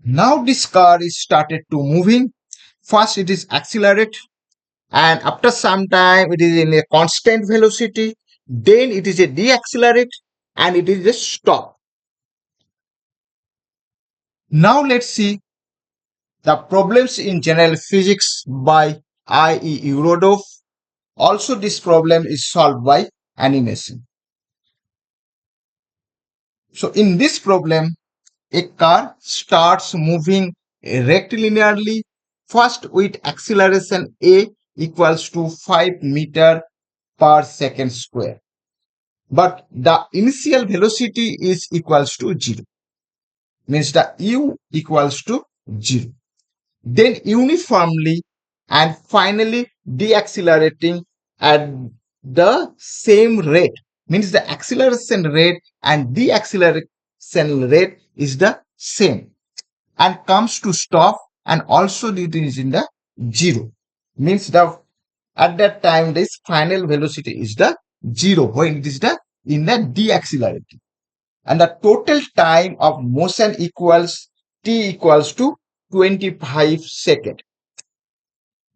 Now this car is started to moving. First it is accelerate, and after some time it is in a constant velocity. Then it is a deaccelerate, and it is a stop. Now let's see the problems in general physics by I.E. Irodov. Also this problem is solved by animation. So in this problem, a car starts moving rectilinearly, first with acceleration a equals to 5 meter per second square. But the initial velocity is equals to 0, means the u equals to 0. Then uniformly and finally deaccelerating at the same rate, means the acceleration rate and deacceleration rate is the same, and comes to stop, and also it is in the 0, means the at that time this final velocity is the 0 when it is the in the deaccelerating, and the total time of motion equals t equals to 25 seconds,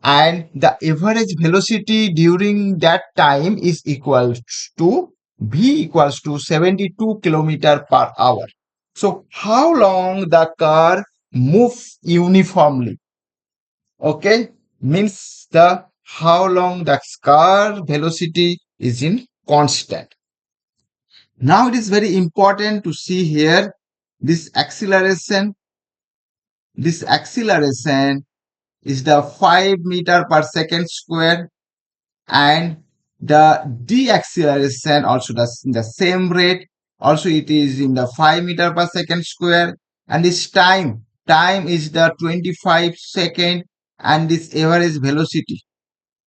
and the average velocity during that time is equal to v equals to 72 kilometer per hour. So how long the car moves uniformly? Okay, means the how long the car velocity is in constant. Now it is very important to see here this acceleration. This acceleration is the 5 meter per second square, and the deceleration also the same rate. Also it is in the 5 meter per second square, and this time is the 25 second, and this average velocity,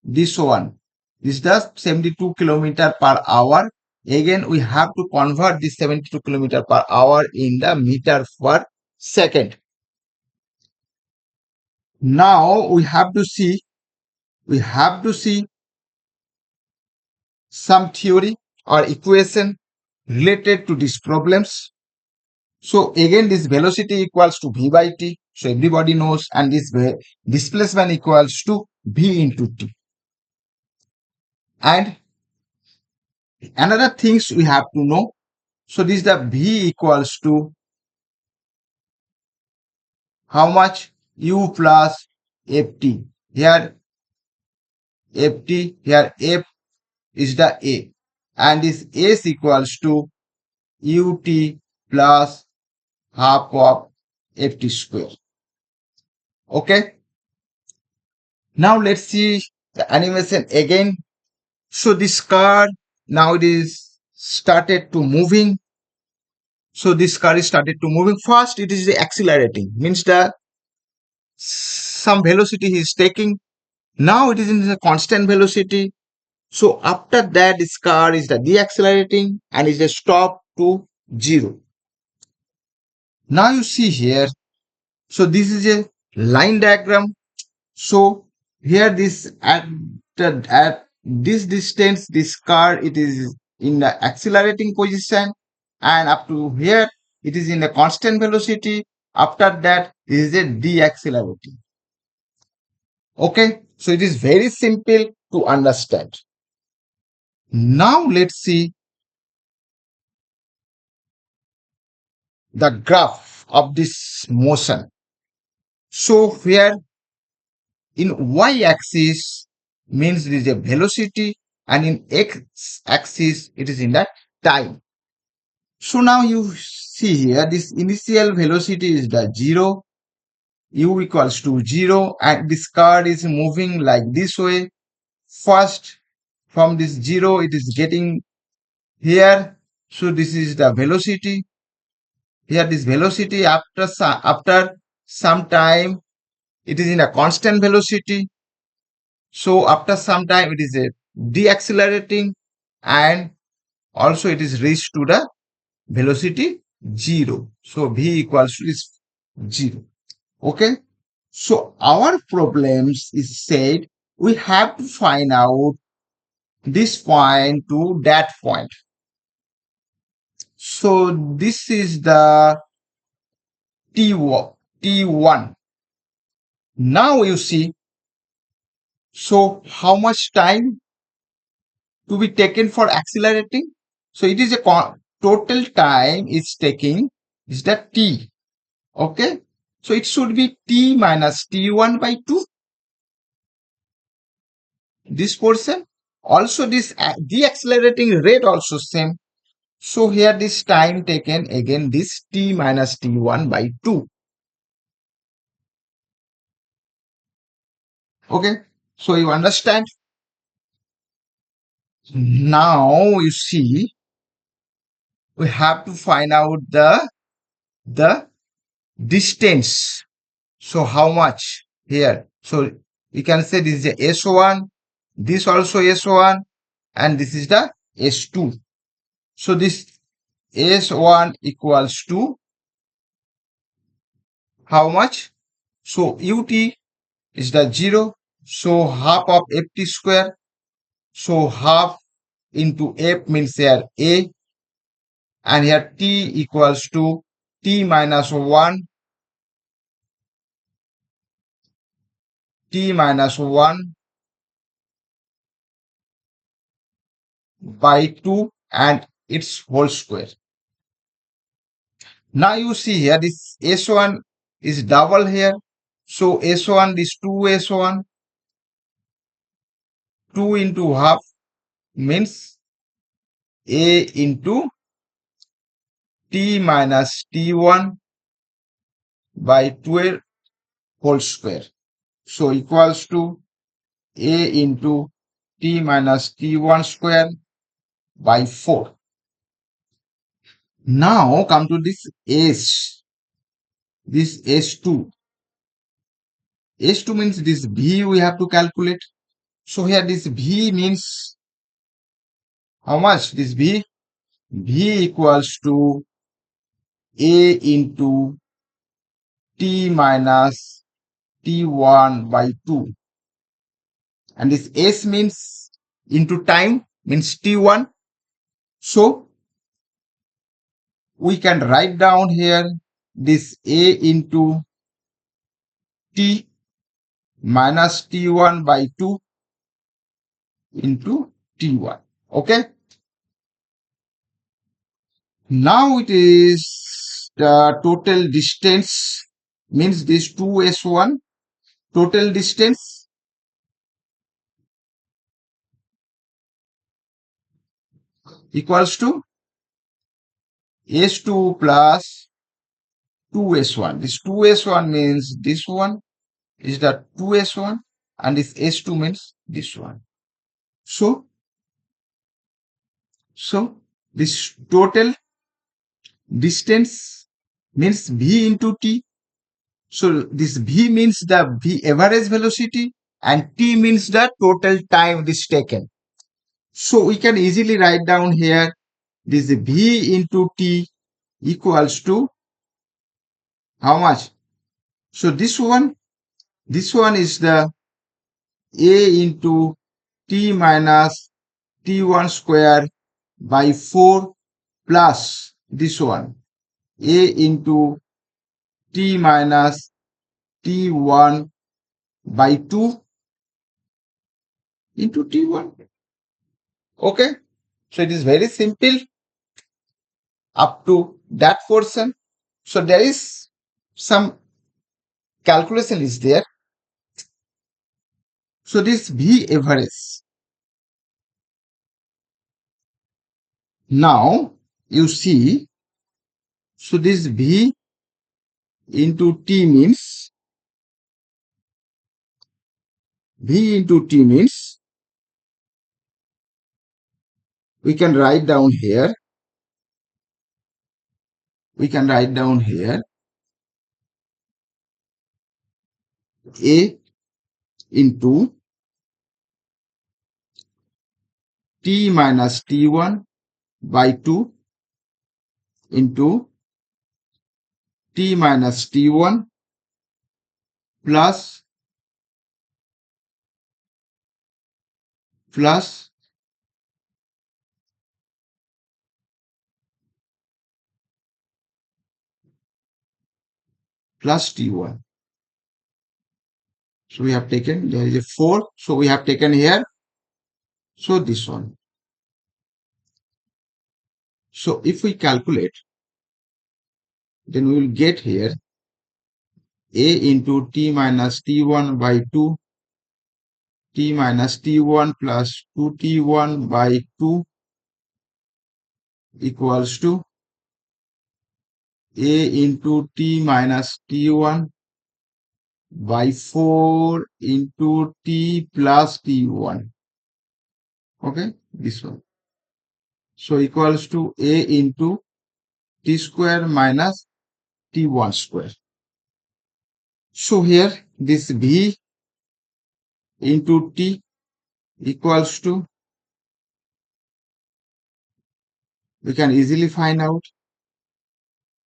this one is the 72 kilometer per hour. Again we have to convert this 72 kilometer per hour in the meter per second. Now we have to see some theory or equation related to these problems. So again this velocity equals to v by t, so everybody knows, and this displacement equals to v into t. And another things we have to know, so this is the v equals to how much, u plus ft. Here ft, here f is the a, and this s equals to ut plus half of ft square. Okay, now let's see the animation again. So this car now it is started to moving. So this car is started to moving. First it is accelerating, means the some velocity he is taking. Now it is in a constant velocity. So after that this car is the deaccelerating, and is a stop to 0. Now you see here, so this is a line diagram. So here this at this distance this car it is in the accelerating position, and up to here it is in a constant velocity. After that it is a deaccelerating. Okay, so it is very simple to understand. Now let's see the graph of this motion. So here in y-axis means it is a velocity, and in x-axis it is in the time. So now you see here this initial velocity is the 0, u equals to 0, and this car is moving like this way. First from this 0 it is getting here, so this is the velocity. Here this velocity after some time it is in a constant velocity. So after some time it is a deaccelerating, and also it is reached to the velocity 0. So v equals to is 0. Okay. So our problems is said we have to find out this point to that point. So this is the t t1. Now you see, so how much time to be taken for accelerating? So it is a total time is taking is that t. Okay. So it should be t minus t1 by 2. This portion. Also this deaccelerating rate also same. So here this time taken again this t minus t1 by 2. Okay. So you understand? Now you see we have to find out the distance. So how much here? So we can say this is the S1, this also S1, and this is the S2. So this S1 equals to how much? So UT is the 0. So half of FT square. So half into F means here A, and here T equals to T minus 1, T minus 1 by 2 and its whole square. Now you see here this S1 is double here. So S1 is 2S1, 2 into half means A into T minus T1 by 12 whole square. So equals to A into T minus T1 square by 4. Now come to this S. This S2. S2 means this V we have to calculate. So here this V means how much? This V? V equals to A into T minus T1 by 2. And this S means into time means T1. So we can write down here this A into T minus T1 by 2 into T1. Okay. Now it is the total distance means this 2S1 total distance equals to S2 plus 2S1. This 2S1 means this one is the 2S1 and this S2 means this one. So this total distance means V into T. So this V means the V average velocity and T means the total time this taken. So we can easily write down here this V into T equals to how much? So this one is the A into T minus T1 square by 4 plus this one A into T minus T1 by 2 into T1. Okay. So it is very simple up to that portion. So there is some calculation is there. So this V average. Now you see, so this V into T means we can write down here. A into T minus T1 by 2 into T minus T1 plus plus T1. So we have taken, there is a 4. So we have taken here. So this one. So if we calculate, then we will get here A into T minus T1 by 2, T minus T1 plus 2T1 by 2 equals to A into T minus T1 by 4 into T plus T1. Okay, this one. So equals to A into T square minus T1 square. So here this V into T equals to, we can easily find out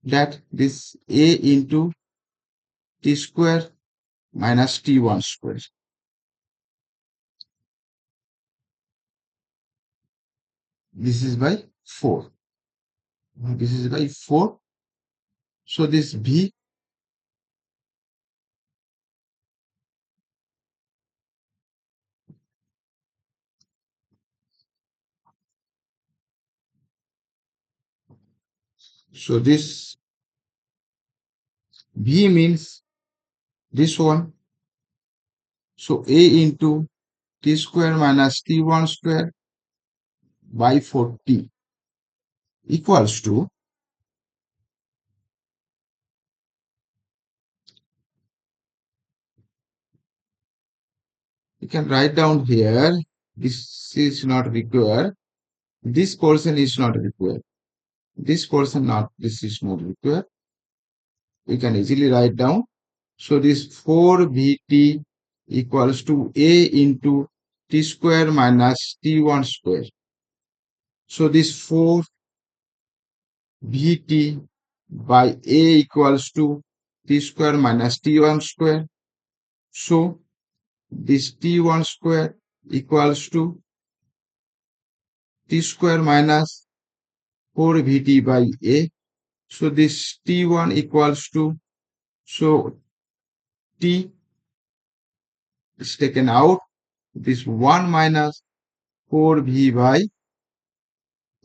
that this A into T square minus T1 square. This is by 4. This is by 4. So this V so this V means this one. So A into T square minus T1 square by 4T equals to, you can write down here, this is not required, this portion is not required, this portion not, this is not required. We can easily write down. So this 4VT equals to A into T square minus T1 square. So this 4VT by A equals to T square minus T1 square. So this T1 square equals to T square minus 4VT by A. So this T1 equals to, so T is taken out, this 1 minus 4V by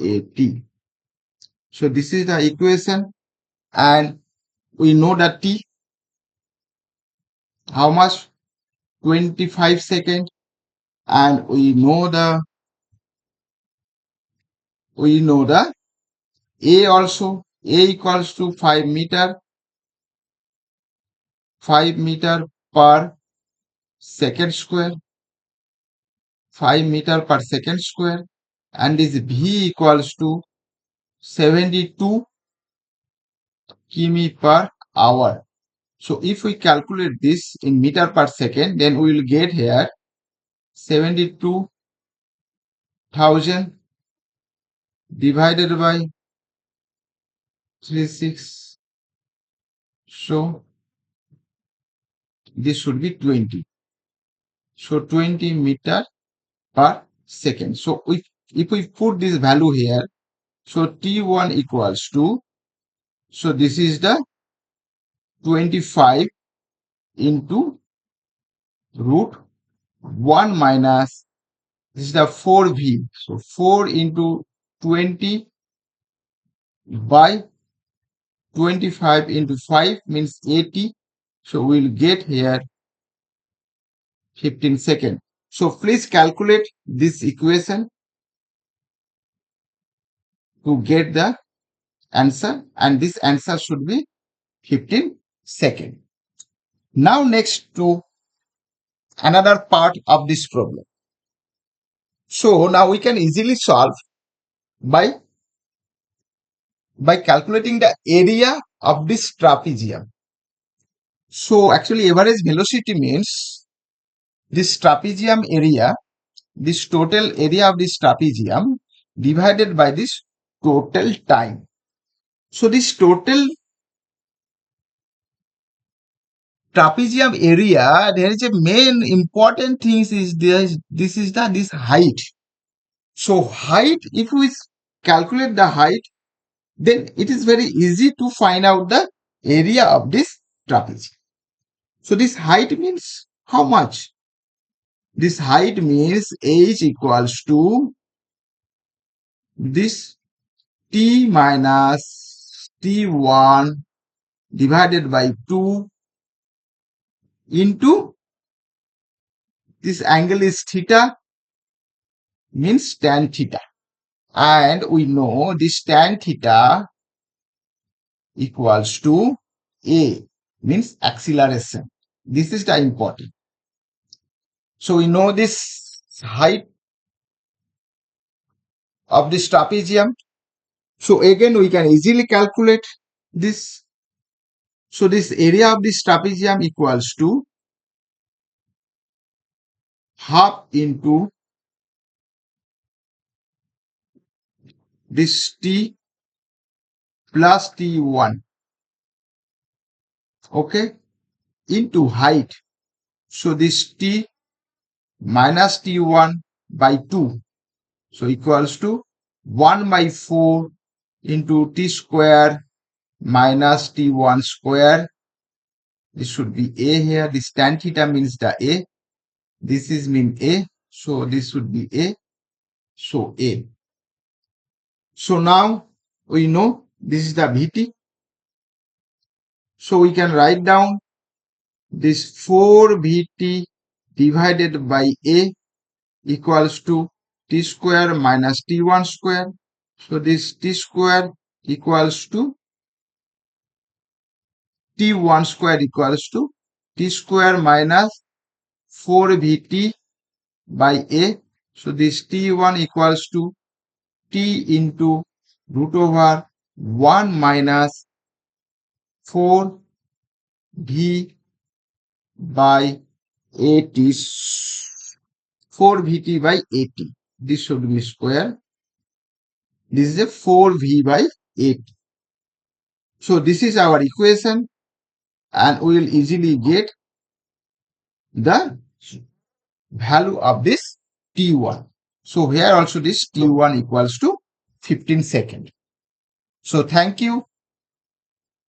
AT. So this is the equation, and we know that T, how much? 25 seconds, and we know the A also. A equals to 5 meter per second square, 5 meter per second square, and this V equals to 72 km per hour. So if we calculate this in meter per second, then we will get here 72,000 divided by 36. So this should be 20. So 20 meter per second. So if we put this value here, so T1 equals to, so this is the 25 into root 1 minus, this is the 4V. So 4 into 20 by 25 into 5 means 80. So we'll get here 15 seconds. So please calculate this equation to get the answer, and this answer should be 15 seconds. Now next to another part of this problem. So now we can easily solve by calculating the area of this trapezium. So actually average velocity means this trapezium area, this total area of this trapezium divided by this total time. So this total trapezium area, there is a main important thing is this is this height. So height, if we calculate the height, then it is very easy to find out the area of this trapezium. So this height means how much? This height means h equals to this t minus t1 divided by 2 into this angle is theta, means tan theta. And we know this tan theta equals to A, means acceleration. This is the important. So we know this height of this trapezium. So again we can easily calculate this. So this area of this trapezium equals to half into this t plus t1, okay, into height. So this t minus t1 by 2, so equals to 1 by 4 into t square minus t1 square. This should be a here. This tan theta means the a. This is mean a. So this would be a. So a. So now we know this is the Vt. So we can write down this 4Vt divided by a equals to t square minus t1 square. So this t square equals to t1 square equals to t square minus 4Vt by a. So this t1 equals to t into root over 1 minus 4v by 8 is 4vt by 80. This should be square. This is a 4v by 8. So this is our equation, and we will easily get the value of this t1. So here also this t1 equals to 15 seconds. So thank you.